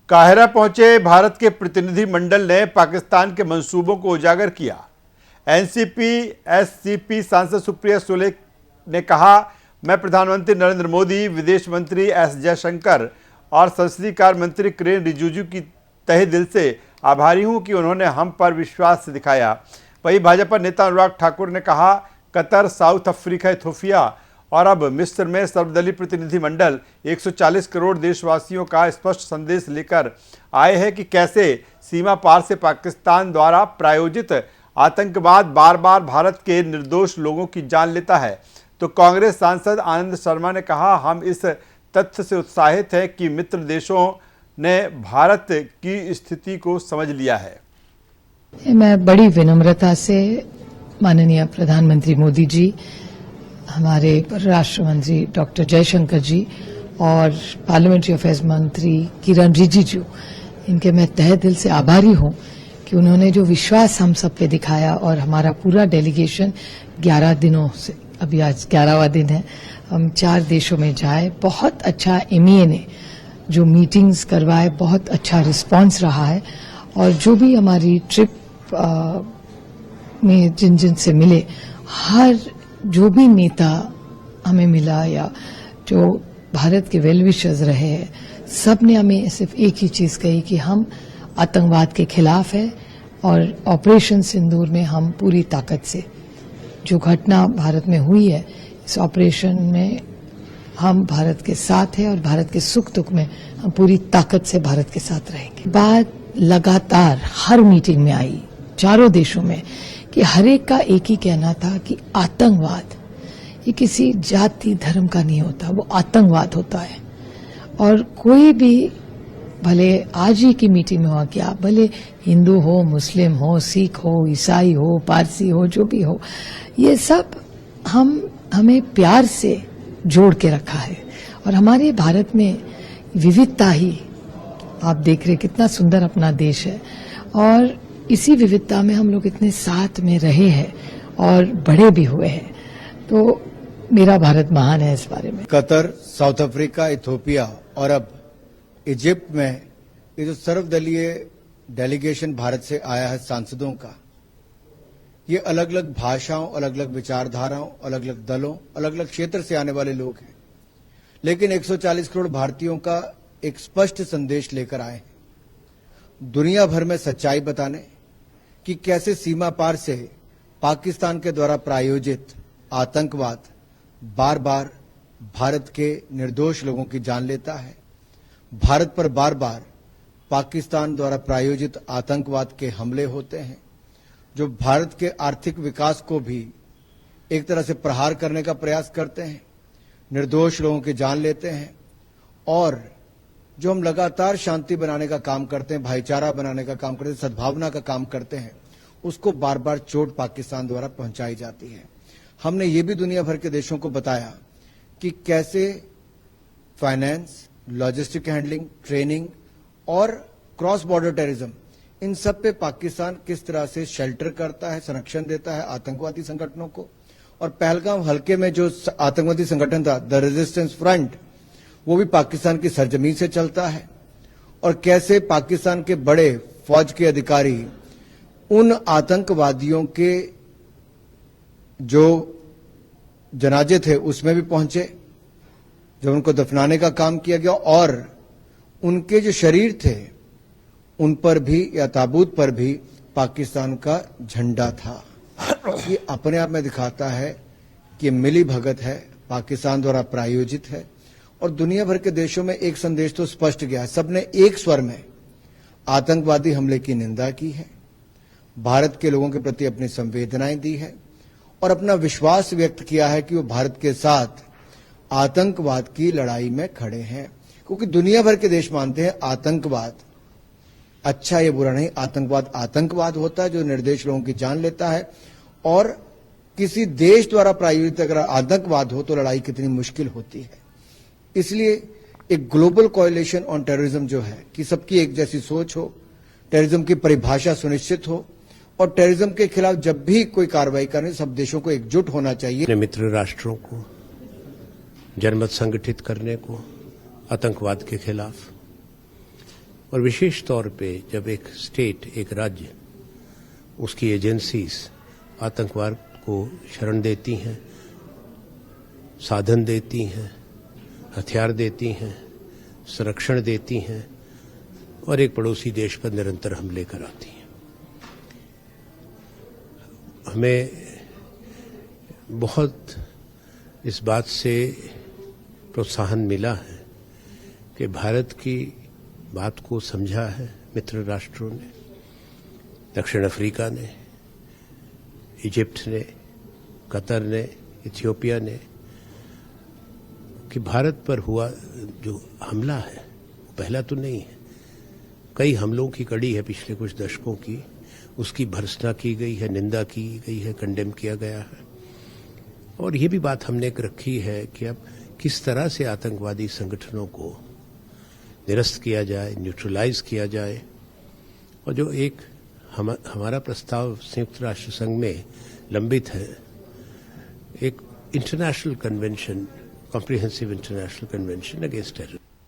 Cairo पहुंचे भारत के प्रतिनिधि मंडल ने पाकिस्तान के मंसूबों को उजागर किया। एनसीपी एससीपी सांसद सुप्रिया सुले ने कहा, मैं प्रधानमंत्री नरेंद्र मोदी, विदेश मंत्री एस जयशंकर और संसदीय कार्य मंत्री किरेन रिजिजू की तहे दिल से आभारी हूं कि उन्होंने हम पर विश्वास दिखाया। वहीं भाजपा नेता अनुराग ठाकुर ने कहा, कतर, साउथ अफ्रीका, इथोपिया और अब मिस्र में सर्वदलीय प्रतिनिधिमंडल 140 करोड़ देशवासियों का स्पष्ट संदेश लेकर आए हैं कि कैसे सीमा पार से पाकिस्तान द्वारा प्रायोजित आतंकवाद बार बार भारत के निर्दोष लोगों की जान लेता है। तो कांग्रेस सांसद आनंद शर्मा ने कहा, हम इस तथ्य से उत्साहित हैं कि मित्र देशों ने भारत की स्थिति को समझ लिया है। मैं बड़ी विनम्रता से माननीय प्रधानमंत्री मोदी जी, हमारे परराष्ट्र मंत्री डॉक्टर जयशंकर जी और पार्लियामेंट्री अफेयर्स मंत्री किरेन रिजिजू, इनके मैं तहे दिल से आभारी हूं कि उन्होंने जो विश्वास हम सब पे दिखाया और हमारा पूरा डेलीगेशन 11 दिनों से, अभी आज 11वां दिन है, हम 4 देशों में जाए। बहुत अच्छा एमईए ने जो मीटिंग्स करवाए, बहुत अच्छा रिस्पांस रहा है और जो भी हमारी ट्रिप में जिन जिन से मिले, हर जो भी नेता हमें मिला या जो भारत के वेल विशर्स रहे हैं, सब ने हमें सिर्फ एक ही चीज कही कि हम आतंकवाद के खिलाफ है और ऑपरेशन सिंदूर में हम पूरी ताकत से, जो घटना भारत में हुई है, इस ऑपरेशन में हम भारत के साथ हैं और भारत के सुख दुख में हम पूरी ताकत से भारत के साथ रहेंगे। बात लगातार हर मीटिंग में आई, चारों देशों में, कि हर एक का एक ही कहना था कि आतंकवाद ये किसी जाति धर्म का नहीं होता, वो आतंकवाद होता है। और कोई भी, भले आज ही की मीटिंग में हुआ क्या, भले हिंदू हो, मुस्लिम हो, सिख हो, ईसाई हो, पारसी हो, जो भी हो, ये सब हमें प्यार से जोड़ के रखा है। और हमारे भारत में विविधता ही, आप देख रहे कितना सुंदर अपना देश है और इसी विविधता में हम लोग इतने साथ में रहे हैं और बड़े भी हुए हैं। तो मेरा भारत महान है इस बारे में। कतर, साउथ अफ्रीका, इथोपिया और अब इजिप्ट में ये जो सर्वदलीय डेलीगेशन भारत से आया है सांसदों का, ये अलग अलग भाषाओं, अलग अलग विचारधाराओं, अलग अलग दलों, अलग अलग क्षेत्र से आने वाले लोग हैं, लेकिन 140 करोड़ भारतीयों का एक स्पष्ट संदेश लेकर आए हैं, दुनिया भर में सच्चाई बताने कि कैसे सीमा पार से पाकिस्तान के द्वारा प्रायोजित आतंकवाद बार बार भारत के निर्दोष लोगों की जान लेता है। भारत पर बार बार पाकिस्तान द्वारा प्रायोजित आतंकवाद के हमले होते हैं, जो भारत के आर्थिक विकास को भी एक तरह से प्रहार करने का प्रयास करते हैं, निर्दोष लोगों की जान लेते हैं। और जो हम लगातार शांति बनाने का काम करते हैं, भाईचारा बनाने का काम करते हैं, सद्भावना का काम करते हैं, उसको बार बार चोट पाकिस्तान द्वारा पहुंचाई जाती है। हमने ये भी दुनिया भर के देशों को बताया कि कैसे फाइनेंस, लॉजिस्टिक हैंडलिंग, ट्रेनिंग और क्रॉस बॉर्डर टेररिज्म, इन सब पे पाकिस्तान किस तरह से शेल्टर करता है, संरक्षण देता है आतंकवादी संगठनों को। और पहलगाम हल्के में जो आतंकवादी संगठन था, द रेजिस्टेंस फ्रंट, वो भी पाकिस्तान की सरजमीन से चलता है। और कैसे पाकिस्तान के बड़े फौज के अधिकारी उन आतंकवादियों के जो जनाजे थे उसमें भी पहुंचे, जब उनको दफनाने का काम किया गया, और उनके जो शरीर थे उन पर भी, या ताबूत पर भी पाकिस्तान का झंडा था। ये अपने आप में दिखाता है कि मिली भगत है, पाकिस्तान द्वारा प्रायोजित है। और दुनिया भर के देशों में एक संदेश तो स्पष्ट गया है, सबने एक स्वर में आतंकवादी हमले की निंदा की है, भारत के लोगों के प्रति अपनी संवेदनाएं दी है और अपना विश्वास व्यक्त किया है कि वो भारत के साथ आतंकवाद की लड़ाई में खड़े हैं। क्योंकि दुनिया भर के देश मानते हैं आतंकवाद अच्छा या बुरा नहीं, आतंकवाद आतंकवाद होता है जो निर्दोष लोगों की जान लेता है। और किसी देश द्वारा प्रायोजित अगर आतंकवाद हो तो लड़ाई कितनी मुश्किल होती है। इसलिए एक ग्लोबल कोएलिशन ऑन टेररिज्म जो है कि सबकी एक जैसी सोच हो, टेररिज्म की परिभाषा सुनिश्चित हो और टेररिज्म के खिलाफ जब भी कोई कार्रवाई करने सब देशों को एकजुट होना चाहिए। अपने मित्र राष्ट्रों को जनमत संगठित करने को आतंकवाद के खिलाफ और विशेष तौर पे जब एक स्टेट, एक राज्य, उसकी एजेंसीज आतंकवाद को शरण देती हैं, साधन देती हैं, हथियार देती हैं, संरक्षण देती हैं और एक पड़ोसी देश पर निरंतर हमले कराती हैं। हमें बहुत इस बात से प्रोत्साहन मिला है कि भारत की बात को समझा है मित्र राष्ट्रों ने, दक्षिण अफ्रीका ने, इजिप्ट ने, कतर ने, इथियोपिया ने, कि भारत पर हुआ जो हमला है वो पहला तो नहीं है, कई हमलों की कड़ी है पिछले कुछ दशकों की, उसकी भर्त्सना की गई है, निंदा की गई है, कंडेम किया गया है। और ये भी बात हमने रखी है कि अब किस तरह से आतंकवादी संगठनों को निरस्त किया जाए, न्यूट्रलाइज किया जाए। और जो एक हमारा प्रस्ताव संयुक्त राष्ट्र संघ में लंबित है, एक international convention, comprehensive international convention against terrorism.